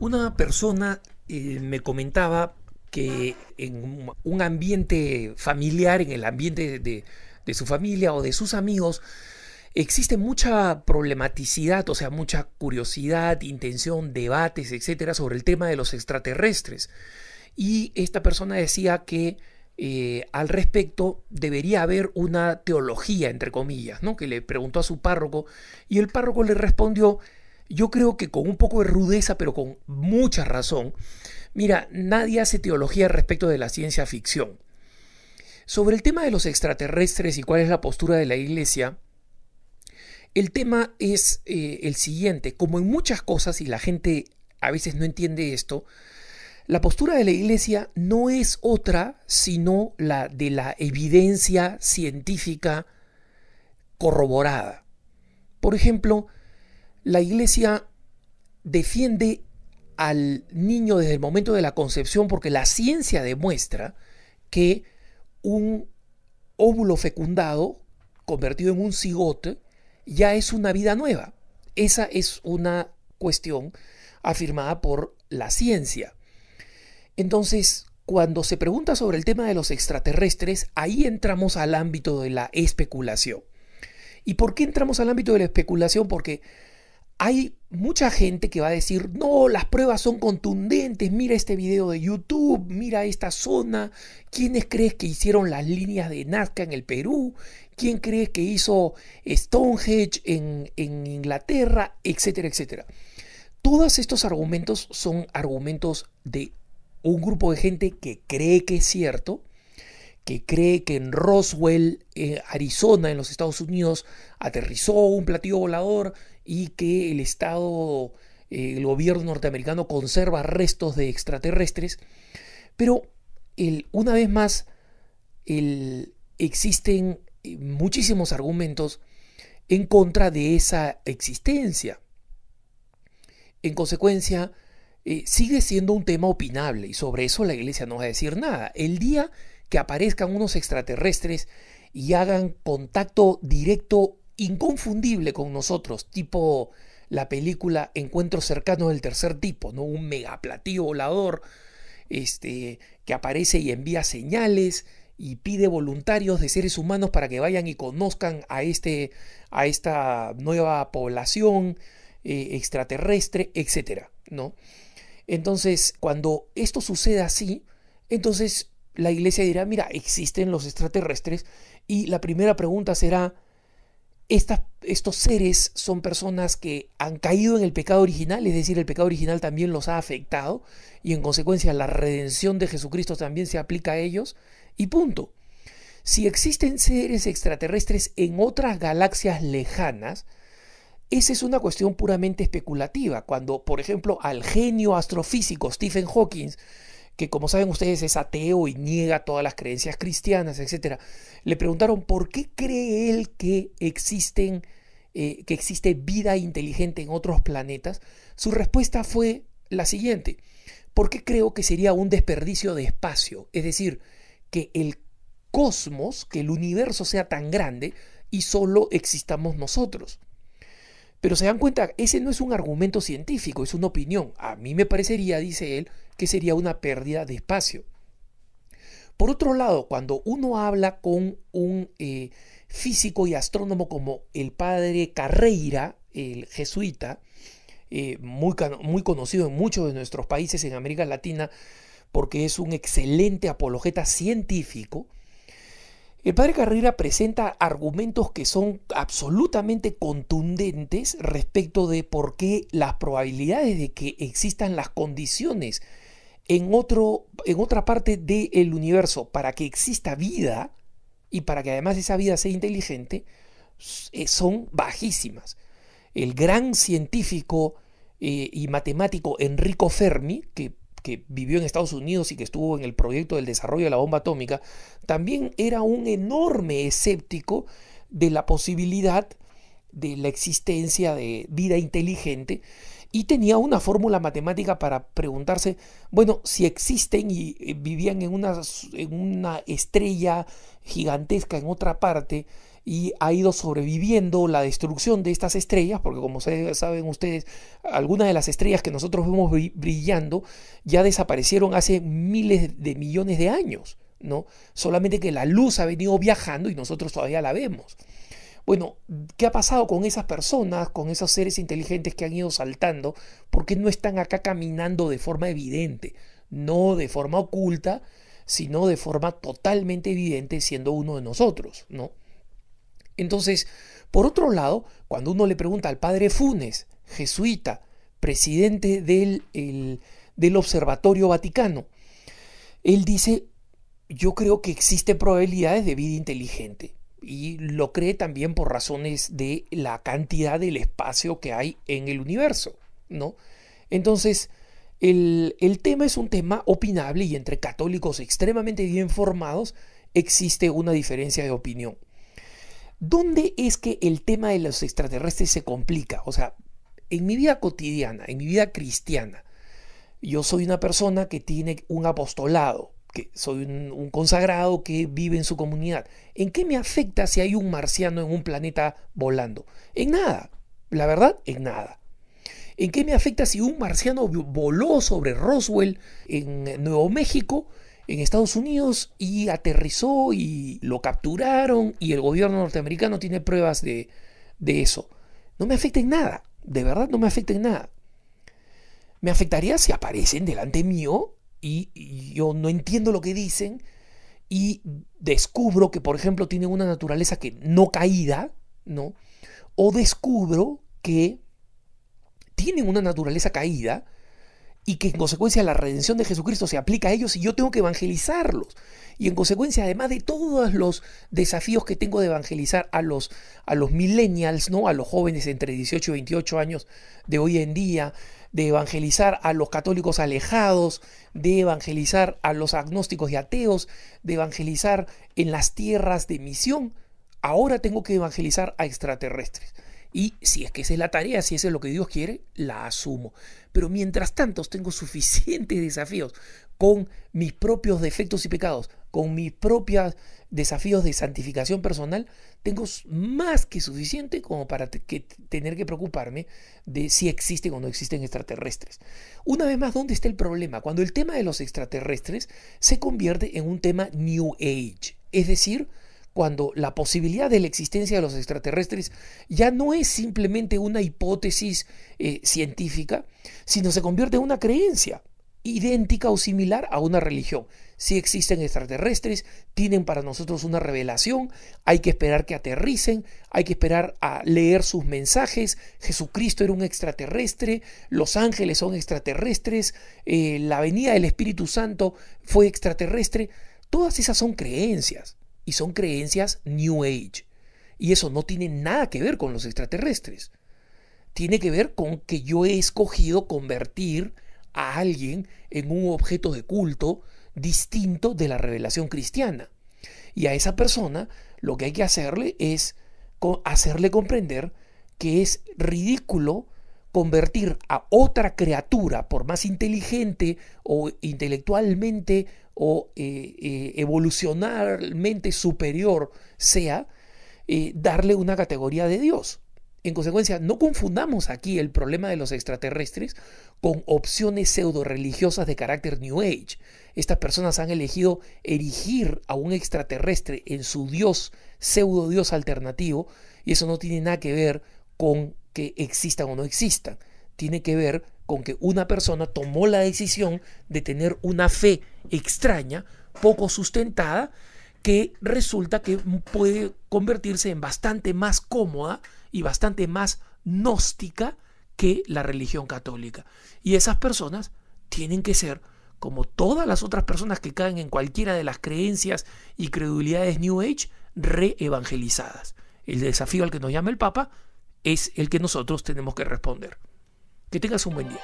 Una persona me comentaba que en un ambiente familiar, en el ambiente de su familia o de sus amigos, existe mucha problematicidad, o sea, mucha curiosidad, intención, debates, etcétera, sobre el tema de los extraterrestres. Y esta persona decía que al respecto debería haber una teología, entre comillas, ¿no? Que le preguntó a su párroco y el párroco le respondió, yo creo que con un poco de rudeza, pero con mucha razón, mira, nadie hace teología respecto de la ciencia ficción. Sobre el tema de los extraterrestres y cuál es la postura de la Iglesia, el tema es el siguiente, como en muchas cosas, y la gente a veces no entiende esto, la postura de la Iglesia no es otra sino la de la evidencia científica corroborada. Por ejemplo, la Iglesia defiende al niño desde el momento de la concepción porque la ciencia demuestra que un óvulo fecundado convertido en un cigote ya es una vida nueva. Esa es una cuestión afirmada por la ciencia. Entonces, cuando se pregunta sobre el tema de los extraterrestres, ahí entramos al ámbito de la especulación. ¿Y por qué entramos al ámbito de la especulación? Porque hay mucha gente que va a decir, no, las pruebas son contundentes, mira este video de YouTube, mira esta zona, ¿quiénes crees que hicieron las líneas de Nazca en el Perú? ¿Quién crees que hizo Stonehenge en Inglaterra? Etcétera, etcétera. Todos estos argumentos son argumentos de un grupo de gente que cree que es cierto, que cree que en Roswell, Arizona, en los Estados Unidos, aterrizó un platillo volador y que el Estado, el gobierno norteamericano conserva restos de extraterrestres. Pero, una vez más, existen muchísimos argumentos en contra de esa existencia. En consecuencia, sigue siendo un tema opinable y sobre eso la Iglesia no va a decir nada. El día que aparezcan unos extraterrestres y hagan contacto directo inconfundible con nosotros, tipo la película Encuentros cercanos del tercer tipo, ¿no? Un megaplatillo volador que aparece y envía señales y pide voluntarios de seres humanos para que vayan y conozcan a esta nueva población extraterrestre, etcétera, ¿no? Entonces, cuando esto sucede así, entonces la Iglesia dirá, mira, existen los extraterrestres y la primera pregunta será, estos seres son personas que han caído en el pecado original, es decir, el pecado original también los ha afectado y en consecuencia la redención de Jesucristo también se aplica a ellos y punto. Si existen seres extraterrestres en otras galaxias lejanas, esa es una cuestión puramente especulativa. Cuando, por ejemplo, al genio astrofísico Stephen Hawking, que como saben ustedes es ateo y niega todas las creencias cristianas, etc., le preguntaron por qué cree él que existe vida inteligente en otros planetas. Su respuesta fue la siguiente: porque creo que sería un desperdicio de espacio, es decir, que el cosmos, que el universo sea tan grande y solo existamos nosotros. Pero se dan cuenta, ese no es un argumento científico, es una opinión. A mí me parecería, dice él, que sería una pérdida de espacio. Por otro lado, cuando uno habla con un físico y astrónomo como el padre Carreira, el jesuita, muy conocido en muchos de nuestros países en América Latina, porque es un excelente apologeta científico, el padre Carrera presenta argumentos que son absolutamente contundentes respecto de por qué las probabilidades de que existan las condiciones en otra parte del universo para que exista vida y para que además esa vida sea inteligente son bajísimas. El gran científico y matemático Enrico Fermi, que vivió en Estados Unidos y que estuvo en el proyecto del desarrollo de la bomba atómica, también era un enorme escéptico de la posibilidad de la existencia de vida inteligente y tenía una fórmula matemática para preguntarse, bueno, si existen y vivían en una estrella gigantesca en otra parte y ha ido sobreviviendo la destrucción de estas estrellas, porque como saben ustedes, algunas de las estrellas que nosotros vemos brillando ya desaparecieron hace miles de millones de años, ¿no? Solamente que la luz ha venido viajando y nosotros todavía la vemos. Bueno, ¿qué ha pasado con esas personas, con esos seres inteligentes que han ido saltando? ¿Por qué no están acá caminando de forma evidente? No de forma oculta, sino de forma totalmente evidente, siendo uno de nosotros, ¿no? Entonces, por otro lado, cuando uno le pregunta al padre Funes, jesuita, presidente del Observatorio Vaticano, él dice, yo creo que existen probabilidades de vida inteligente. Y lo cree también por razones de la cantidad del espacio que hay en el universo, ¿no? Entonces, el tema es un tema opinable y entre católicos extremadamente bien formados existe una diferencia de opinión. ¿Dónde es que el tema de los extraterrestres se complica? O sea, en mi vida cotidiana, en mi vida cristiana, yo soy una persona que tiene un apostolado, que soy un consagrado que vive en su comunidad. ¿En qué me afecta si hay un marciano en un planeta volando? En nada, la verdad, en nada. ¿En qué me afecta si un marciano voló sobre Roswell en Nuevo México, en Estados Unidos, y aterrizó y lo capturaron y el gobierno norteamericano tiene pruebas de eso? No me afecta en nada, de verdad no me afecta en nada. Me afectaría si aparecen delante mío y yo no entiendo lo que dicen y descubro que, por ejemplo, tienen una naturaleza que no caída, ¿no? O descubro que tienen una naturaleza caída y que en consecuencia la redención de Jesucristo se aplica a ellos y yo tengo que evangelizarlos. Y en consecuencia, además de todos los desafíos que tengo de evangelizar a los millennials, ¿no? A los jóvenes entre 18 y 28 años de hoy en día, de evangelizar a los católicos alejados, de evangelizar a los agnósticos y ateos, de evangelizar en las tierras de misión, ahora tengo que evangelizar a extraterrestres. Y si es que esa es la tarea, si eso es lo que Dios quiere, la asumo. Pero mientras tanto tengo suficientes desafíos con mis propios defectos y pecados, con mis propios desafíos de santificación personal, tengo más que suficiente como para tener que preocuparme de si existen o no existen extraterrestres. Una vez más, ¿dónde está el problema? Cuando el tema de los extraterrestres se convierte en un tema New Age, es decir, cuando la posibilidad de la existencia de los extraterrestres ya no es simplemente una hipótesis científica, sino se convierte en una creencia idéntica o similar a una religión. Si existen extraterrestres, tienen para nosotros una revelación, hay que esperar que aterricen, hay que esperar a leer sus mensajes. Jesucristo era un extraterrestre, los ángeles son extraterrestres, la venida del Espíritu Santo fue extraterrestre. Todas esas son creencias. Y son creencias New Age. Y eso no tiene nada que ver con los extraterrestres. Tiene que ver con que yo he escogido convertir a alguien en un objeto de culto distinto de la revelación cristiana. Y a esa persona lo que hay que hacerle es hacerle comprender que es ridículo convertir a otra criatura, por más inteligente o intelectualmente o evolucionalmente superior sea, darle una categoría de Dios. En consecuencia, no confundamos aquí el problema de los extraterrestres con opciones pseudo-religiosas de carácter New Age. Estas personas han elegido erigir a un extraterrestre en su Dios, pseudo-Dios alternativo, y eso no tiene nada que ver con que existan o no existan. Tiene que ver con que una persona tomó la decisión de tener una fe extraña, poco sustentada, que resulta que puede convertirse en bastante más cómoda y bastante más gnóstica que la religión católica. Y esas personas tienen que ser, como todas las otras personas que caen en cualquiera de las creencias y credulidades New Age, reevangelizadas. El desafío al que nos llama el Papa es el que nosotros tenemos que responder. Que tengas un buen día.